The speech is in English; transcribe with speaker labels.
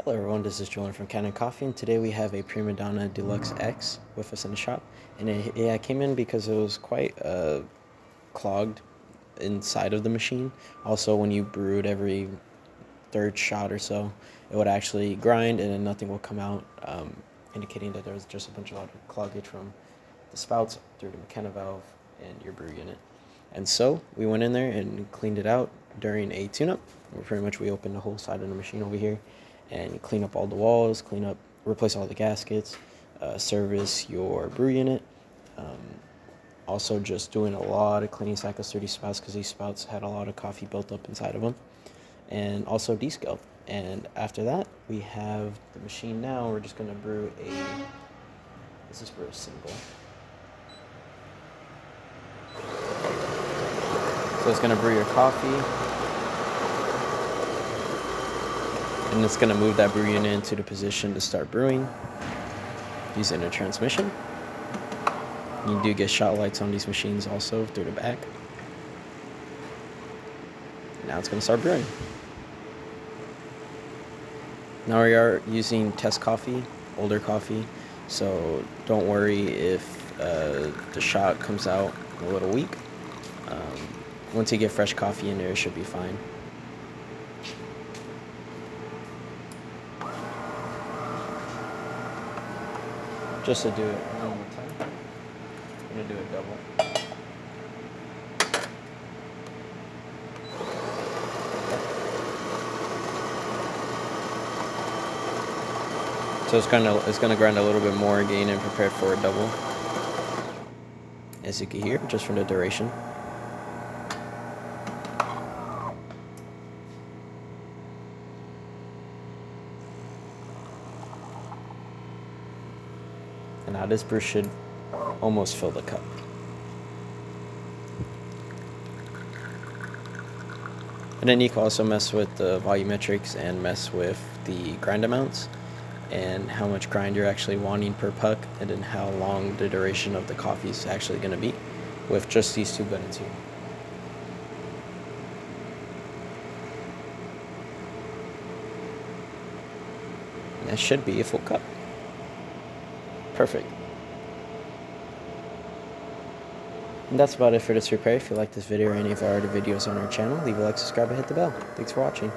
Speaker 1: Hello everyone, this is Julian from Canon Coffee, and today we have a Prima Donna Deluxe X with us in the shop. And it came in because it was quite clogged inside of the machine. Also, when you brewed every third shot or so, it would actually grind and then nothing will come out, indicating that there was just a bunch of cloggage from the spouts through the McKenna valve and your brew unit. And so we went in there and cleaned it out during a tune-up. We opened the whole side of the machine over here and clean up all the walls, replace all the gaskets, service your brew unit. Also just doing a lot of cleaning cycles through these spouts because these spouts had a lot of coffee built up inside of them. And also descale. And after that, we have the machine now. We're just gonna brew this is brew a single. So it's gonna brew your coffee. And it's gonna move that brew unit into the position to start brewing using a transmission. You do get shot lights on these machines also through the back. Now it's gonna start brewing. Now we are using test coffee, older coffee, so don't worry if the shot comes out a little weak. Once you get fresh coffee in there, it should be fine. Just to do it one more time, I'm going to do it double. So it's gonna grind a little bit more again and prepare for a double. As you can hear, just from the duration. And now this brew should almost fill the cup. And then you can also mess with the volumetrics and mess with the grind amounts and how much grind you're actually wanting per puck, and then how long the duration of the coffee is actually going to be with just these two buttons here. And that should be a full cup. Perfect. And that's about it for this repair. If you like this video or any of our other videos on our channel, leave a like, subscribe, and hit the bell. Thanks for watching.